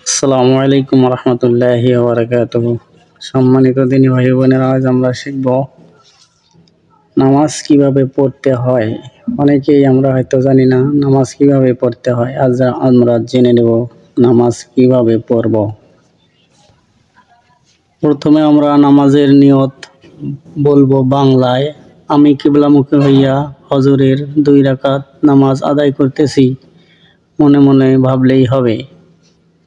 আসসালামু আলাইকুম রহমতুল্লাহি ওয়া বারাকাতুহু। সম্মানিত দিনী ভাই বোনেরা, আজ আমরা শিখব নামাজ কিভাবে পড়তে হয়। অনেকেই আমরা হয়তো জানি না নামাজ কিভাবে পড়তে হয়। আজ আমরা জেনে নেব নামাজ কিভাবে পড়ব। প্রথমে আমরা নামাজের নিয়ত বলবো বাংলায়। আমি কিবলামুখী হইয়া ফজরের 2 রাকাত নামাজ আদায় করতেছি, মনে মনে ভাবলেই হবে।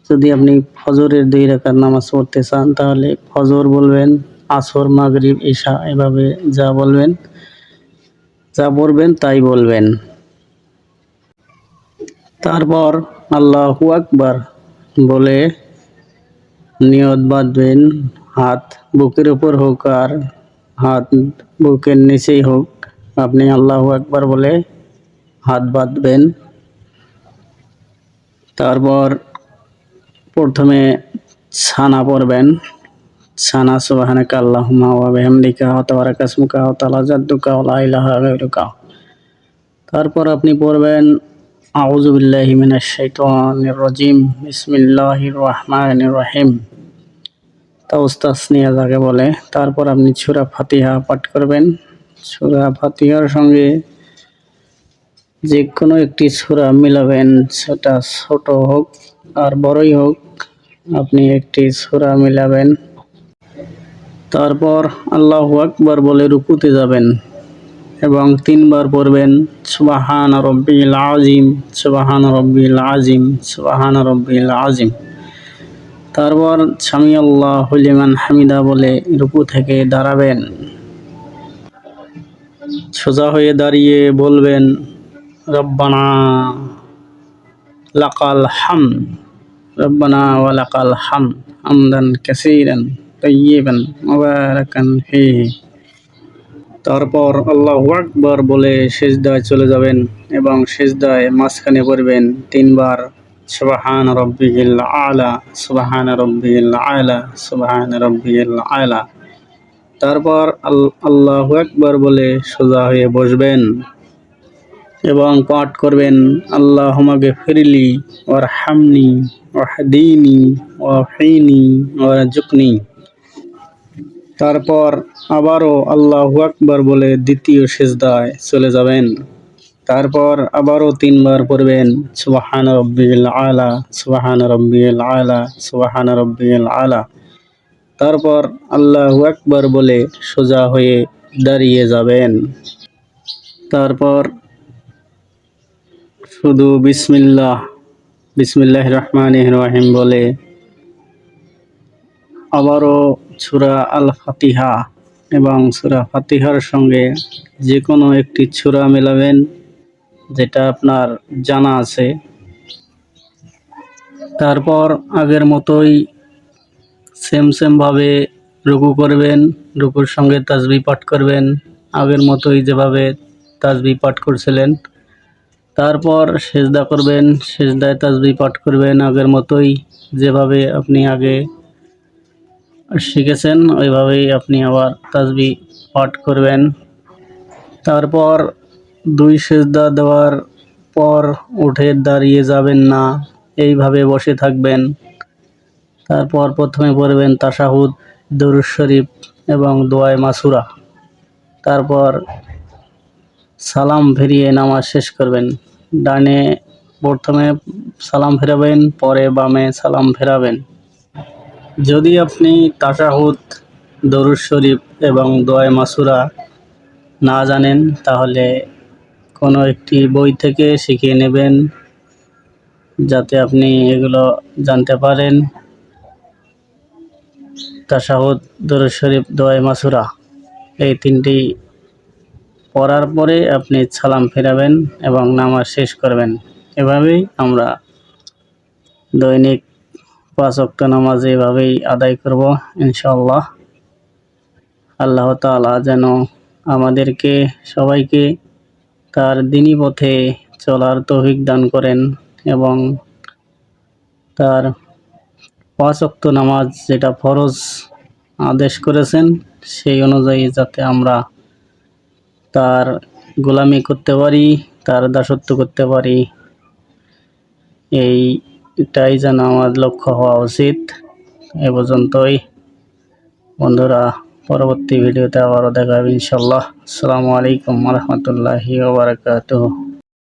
যদি আপনি ফজরের 2 রাকাত নামাজ পড়তে চান তাহলে ফজর বলবেন, আসর, মাগরিব, ইশা এভাবে যা পড়বেন তাই বলবেন। তারপর আল্লাহু আকবার বলে নিয়ত বাঁধবেন। হাত বুকের উপর হোক আর হাত বুকের নিচেই হোক, আপনি আল্লাহু আকবার বলে হাত বাঁধবেন। তারপর প্রথমে ছানা পড়বেন। ছানা সুবহানাকা আল্লাহুম্মা ওয়া বিহামদিকা ওয়া তাবারাকা ইসমুকা ওয়া তাআলা জাদ্দুকা ওয়া লা ইলাহা গায়রুকা। তারপর আপনি পড়বেন আউযু বিল্লাহি মিনাশ শাইতানির রাজিম, বিসমিল্লাহির রহমানির রহিম, তাওস্তাসনিয়া যাকে বলে। তারপর আপনি সূরা ফাতিহা পাঠ করবেন। সূরা ফাতিহার সঙ্গে যে কোনো একটি সূরা মিলাবেন, সেটা ছোট হোক আর বড়ই হোক, আপনি একটি সূরা মিলাবেন। তারপর আল্লাহু আকবার বলে রুকুতে যাবেন এবং 3 বার পড়বেন সুবহানা রাব্বিল আযীম, সুবহানা রাব্বিল আযীম, সুবহানা রাব্বিল আযীম। তারপর সামি আল্লাহু লিমান হামিদা বলে রুকু থেকে দাঁড়াবেন। সোজা হয়ে দাঁড়িয়ে বলবেন রব্বানা লাকাল হামদ, রব্বানা ওয়া লাকাল হামদ হামদান কাসীরান তাইয়্যিবান মুবারাকান ফীহি। তারপর আল্লাহু আকবার বলে সিজদায় চলে যাবেন এবং সিজদায় মাঝখানে পড়বেন 3 বার সুবহান রাব্বিল আলা, সুবহান রাব্বিল আলা, সুবহান রাব্বিল আলা। তারপর আল্লাহু আকবার বলে সোজা হয়ে বসবেন এবং পাঠ করবেন আল্লাহুম্মা গফিরলি ওয়ারহামনি ওয়াহদিনি ওয়াফিনি ওয়ারজুকনি। তারপর আবারও আল্লাহু আকবার বলে দ্বিতীয় সিজদায় চলে যাবেন। তারপর আবারও 3 বার পড়বেন সুবহান রাব্বিল আলা, সুবহান রাব্বিল আলা, সুবহান রাব্বিল আলা। তারপর আল্লাহু আকবার বলে সোজা হয়ে দাঁড়িয়ে যাবেন। তারপর শুধু বিসমিল্লাহির রহমানির রহিম বলে আবারও সূরা আল ফাতিহা এবং সূরা ফাতিহার সঙ্গে যে কোনো একটি সূরা মেলাবেন যেটা আপনার জানা আছে। তারপর আগের মতোই সেম ভাবে রুকু করবেন, রুকুর সঙ্গে তাসবিহ পাঠ করবেন আগের মতোই যেভাবে তাসবিহ পাঠ করছিলেন। তারপর সিজদা করবেন, সিজদায় তাসবিহ পাঠ করবেন আগের মতোই যেভাবে আপনি আগে শিখেছেন, ওইভাবেই আপনি আবার তাসবিহ পাঠ করবেন। তারপর 2 সিজদা দেওয়ার পর উঠে দাঁড়িয়ে যাবেন না, এইভাবে বসে থাকবেন। তারপর প্রথমে পড়বেন তাশাহুদ, দরুদ শরীফ এবং দোয়ায়ে মাসুরা। তারপর সালাম ফিরিয়ে নামাজ শেষ করবেন। ডানে প্রথমে সালাম ফেরাবেন, পরে বামে সালাম ফেরাবেন। যদি আপনি তাশাহুদ, দরুদ শরীফ এবং দোয়ায়ে মাসুরা না জানেন তাহলে কোনো একটি বই থেকে শিখে নেবেন, যাতে আপনি এগুলো জানতে পারেন। তাশাহুদ, দরুদ শরীফ, দোয়ায়ে মাসুরা এই 3টি পড়ার পরে আপনি সালাম ফেরাবেন এবং নামাজ শেষ করবেন। এভাবেই আমরা দৈনিক 5 ওয়াক্ত নামাজ এভাবেই আদায় করব ইনশাআল্লাহ। আল্লাহ তাআলা যেন আমাদেরকে সবাইকে তার দ্বীনি পথে চলার তৌফিক দান করেন এবং তার 5 ওয়াক্ত নামাজ যেটা ফরজ আদেশ করেছেন সেই অনুযায়ী যাতে আমরা তার গোলামি করতে পারি, তার দাসত্ব করতে পারি, এই এটাই যেন আমার লক্ষ্য হওয়া উচিত। এ পর্যন্তই বন্ধুরা, পরবর্তী ভিডিওতে আবারও দেখা হবে ইনশাল্লাহ। আসসালামু আলাইকুম ওয়া রাহমাতুল্লাহি ওয়া বারাকাতুহু।